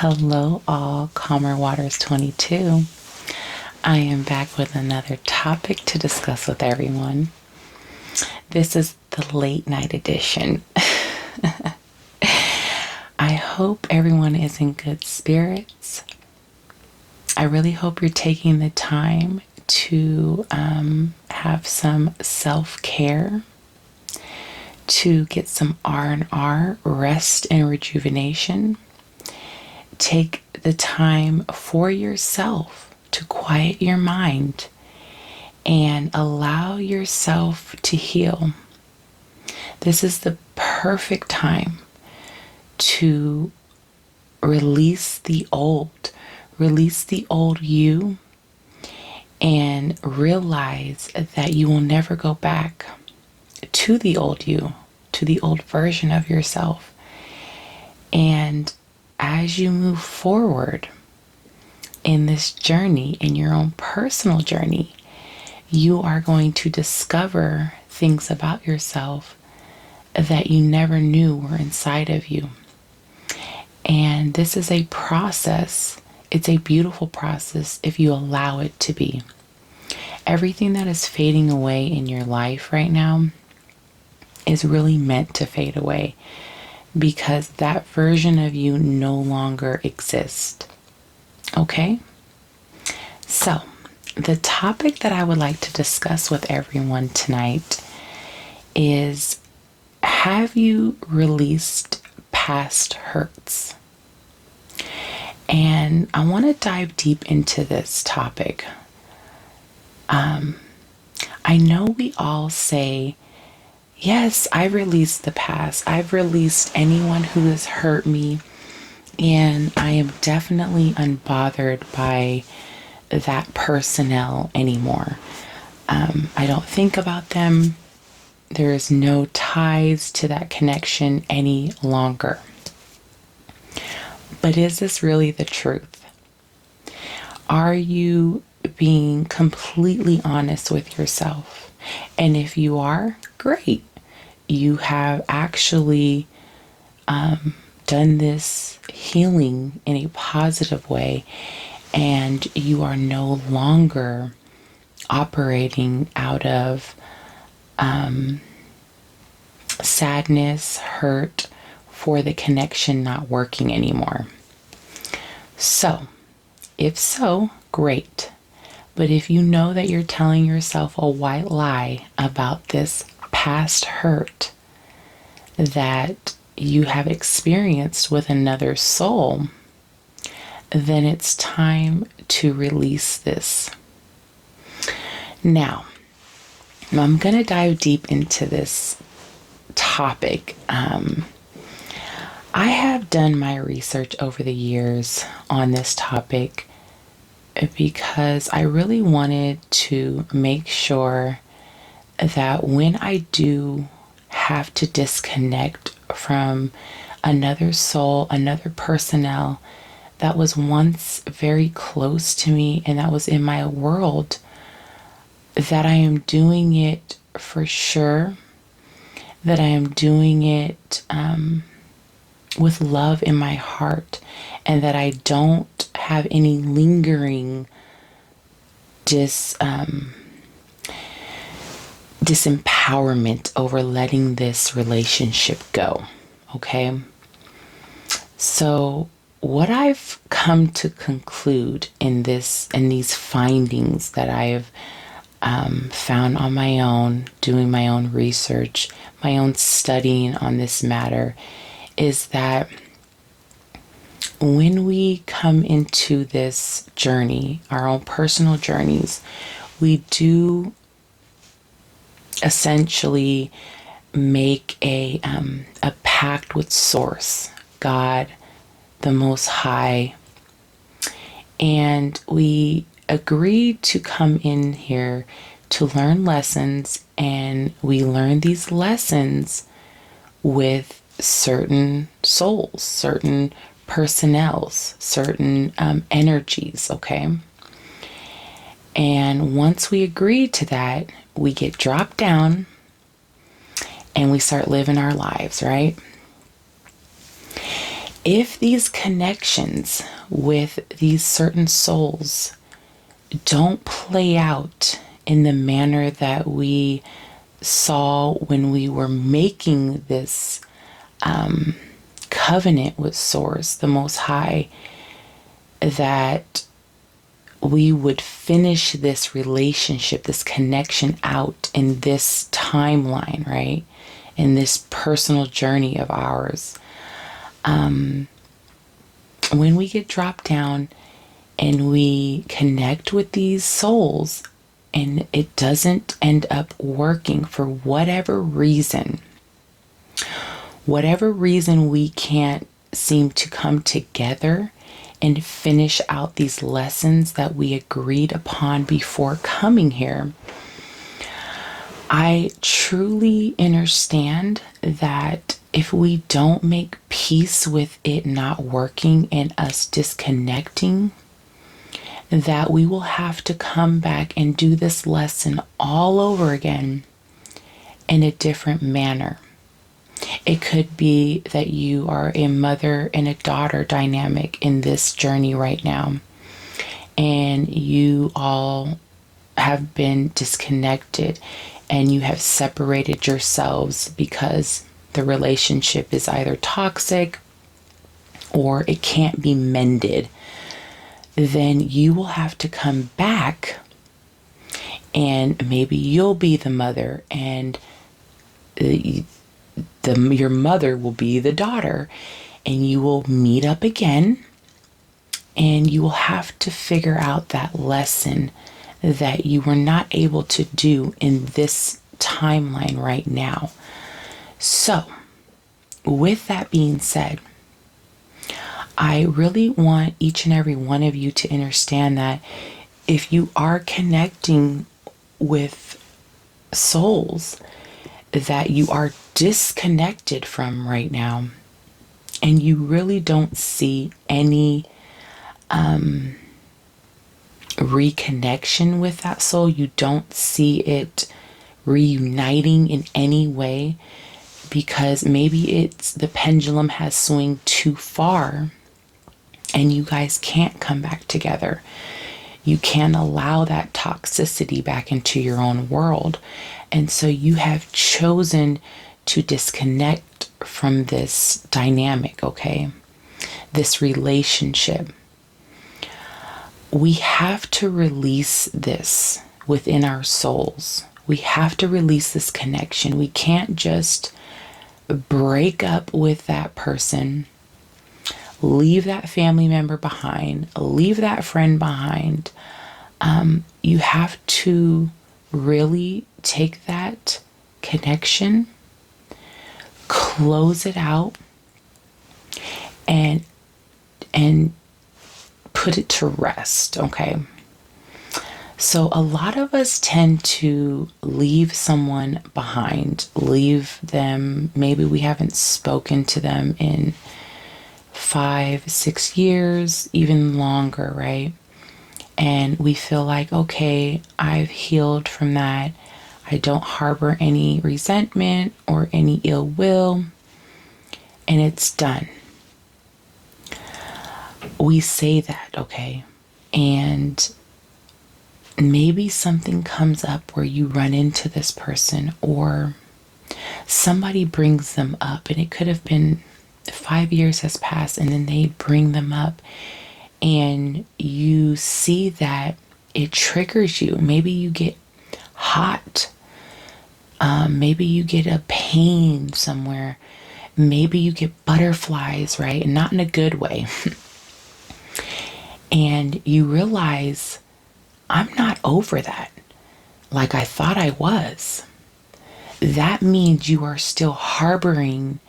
Hello, all. Calmer Waters 22. I am back with another topic to discuss with everyone. This is the late night edition. I hope everyone is in good spirits. I really hope you're taking the time to have some self-care, to get some R&R, rest and rejuvenation. Take the time for yourself to quiet your mind and allow yourself to heal. This is the perfect time to release the old you, and realize that you will never go back to the old you, to the old version of yourself. And as you move forward in this journey, in your own personal journey, you are going to discover things about yourself that you never knew were inside of you. And this is a process. It's a beautiful process if you allow it to be. Everything that is fading away in your life right now is really meant to fade away, because that version of you no longer exists. Okay? So, the topic that I would like to discuss with everyone tonight is, have you released past hurts? And I want to dive deep into this topic. I know we all say, yes, I've released the past. I've released anyone who has hurt me, and I am definitely unbothered by that personnel anymore. I don't think about them. There is no ties to that connection any longer. But is this really the truth? Are you being completely honest with yourself? And if you are, great. You have actually done this healing in a positive way, and you are no longer operating out of sadness, hurt, for the connection not working anymore. So, if so, great. But if you know that you're telling yourself a white lie about this past hurt that you have experienced with another soul, then it's time to release this. Now, I'm going to dive deep into this topic. I have done my research over the years on this topic because I really wanted to make sure that when I do have to disconnect from another soul, another personnel that was once very close to me and that was in my world, that I am doing it for sure, that I am doing it with love in my heart, and that I don't have any lingering disempowerment over letting this relationship go. Okay? So what I've come to conclude in these findings that I have found on my own, doing my own research, my own studying on this matter, is that when we come into this journey, our own personal journeys, we do essentially make a pact with Source, God, the Most High, and we agree to come in here to learn lessons, and we learn these lessons with certain souls, certain personnels, certain energies, okay? And once we agree to that, we get dropped down and we start living our lives, right? If these connections with these certain souls don't play out in the manner that we saw when we were making this covenant with Source, the Most High, that we would finish this relationship, this connection out in this timeline, right? In this personal journey of ours. When we get dropped down and we connect with these souls and it doesn't end up working for whatever reason we can't seem to come together and finish out these lessons that we agreed upon before coming here, I truly understand that if we don't make peace with it not working and us disconnecting, that we will have to come back and do this lesson all over again in a different manner. It could be that you are a mother and a daughter dynamic in this journey right now, and you all have been disconnected and you have separated yourselves because the relationship is either toxic or it can't be mended. Then you will have to come back, and maybe you'll be the mother and your mother will be the daughter, and you will meet up again, and you will have to figure out that lesson that you were not able to do in this timeline right now. So, with that being said, I really want each and every one of you to understand that if you are connecting with souls that you are disconnected from right now, and you really don't see any reconnection with that soul, you don't see it reuniting in any way, because maybe it's the pendulum has swung too far and you guys can't come back together. You can't allow that toxicity back into your own world. And so you have chosen to disconnect from this dynamic, okay? This relationship. We have to release this within our souls. We have to release this connection. We can't just break up with that person, leave that family member behind, leave that friend behind. You have to really take that connection, close it out, and put it to rest, okay? So a lot of us tend to leave someone behind, leave them, maybe we haven't spoken to them in 5-6 years, even longer, right? And we feel like, okay, I've healed from that. I don't harbor any resentment or any ill will, and it's done. We say that, okay? And maybe something comes up where you run into this person, or somebody brings them up, and it could have been 5 years has passed, and then they bring them up, and you see that it triggers you. Maybe you get hot. Maybe you get a pain somewhere. Maybe you get butterflies, right? And not in a good way. And you realize, I'm not over that like I thought I was. That means you are still harboring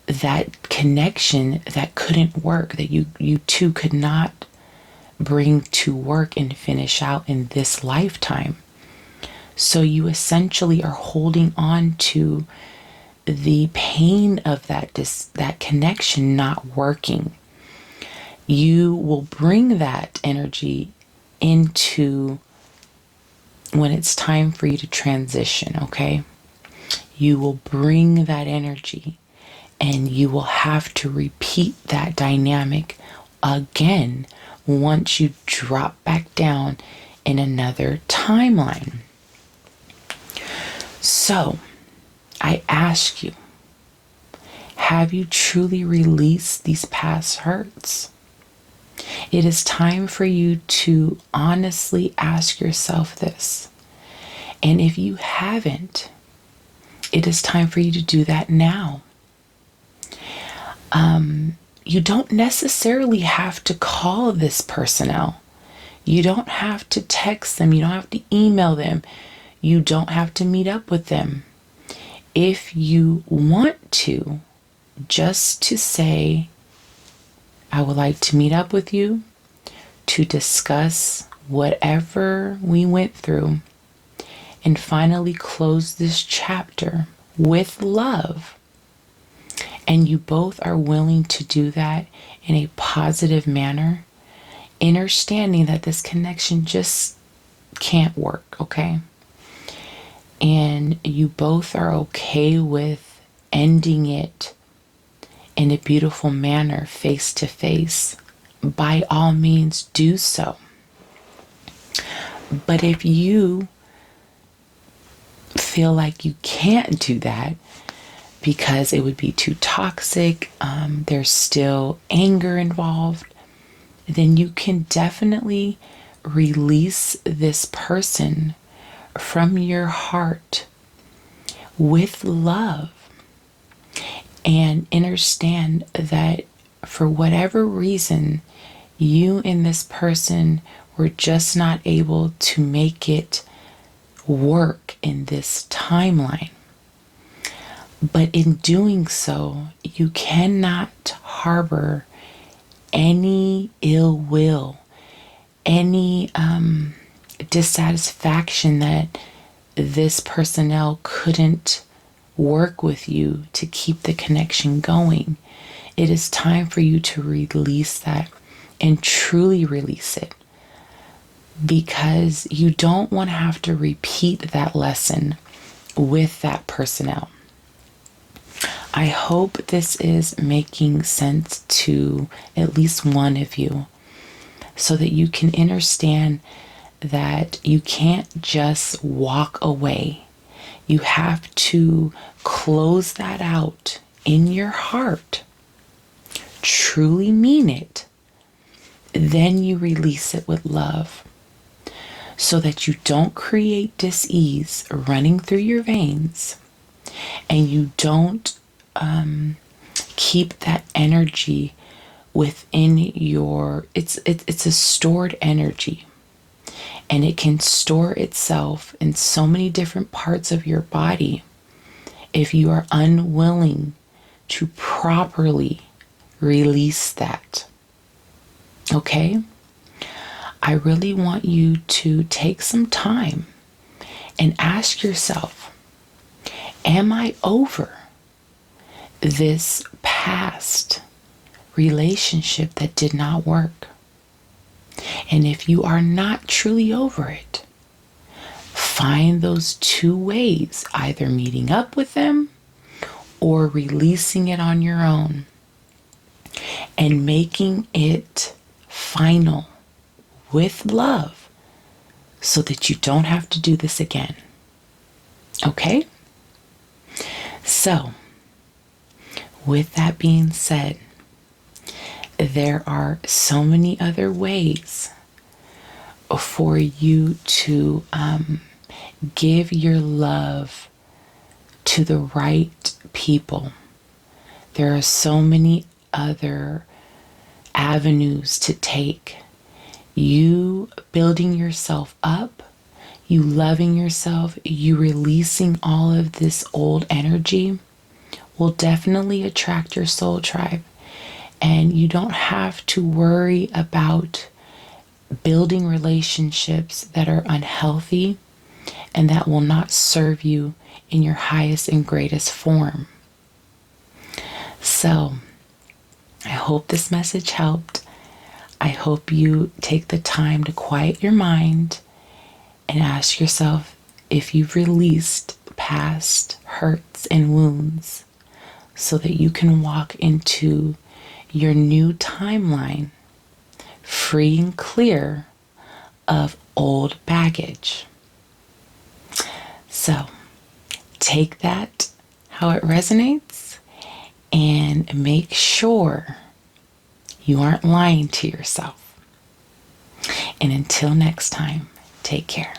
that connection that couldn't work, that you two could not bring to work and finish out in this lifetime. So you essentially are holding on to the pain of that connection not working. You will bring that energy into when it's time for you to transition, okay? You will bring that energy, And you will have to repeat that dynamic again once you drop back down in another timeline. So, I ask you, have you truly released these past hurts? It is time for you to honestly ask yourself this. And if you haven't, it is time for you to do that now. You don't necessarily have to call this personnel. You don't have to text them. You don't have to email them. You don't have to meet up with them. If you want to, just to say, I would like to meet up with you to discuss whatever we went through and finally close this chapter with love. And you both are willing to do that in a positive manner, understanding that this connection just can't work, okay? And you both are okay with ending it in a beautiful manner, face to face. By all means, do so. But if you feel like you can't do that because it would be too toxic, there's still anger involved, then you can definitely release this person from your heart with love and understand that for whatever reason, you and this person were just not able to make it work in this timeline. But in doing so, you cannot harbor any ill will, any dissatisfaction that this personnel couldn't work with you to keep the connection going. It is time for you to release that and truly release it, because you don't want to have to repeat that lesson with that personnel. I hope this is making sense to at least one of you, so that you can understand that you can't just walk away. You have to close that out in your heart, truly mean it. Then you release it with love, so that you don't create dis-ease running through your veins, and you don't keep that energy within your, it's a stored energy, and it can store itself in so many different parts of your body if you are unwilling to properly release that. Okay? I really want you to take some time and ask yourself, am I over this past relationship that did not work? And if you are not truly over it, find those two ways, either meeting up with them or releasing it on your own and making it final with love, so that you don't have to do this again. Okay? So, with that being said, there are so many other ways for you to give your love to the right people. There are so many other avenues to take. You building yourself up, you loving yourself, you releasing all of this old energy will definitely attract your soul tribe. And you don't have to worry about building relationships that are unhealthy and that will not serve you in your highest and greatest form. So, I hope this message helped. I hope you take the time to quiet your mind and ask yourself if you've released past hurts and wounds so that you can walk into your new timeline free and clear of old baggage. So take that how it resonates and make sure you aren't lying to yourself. And until next time, take care.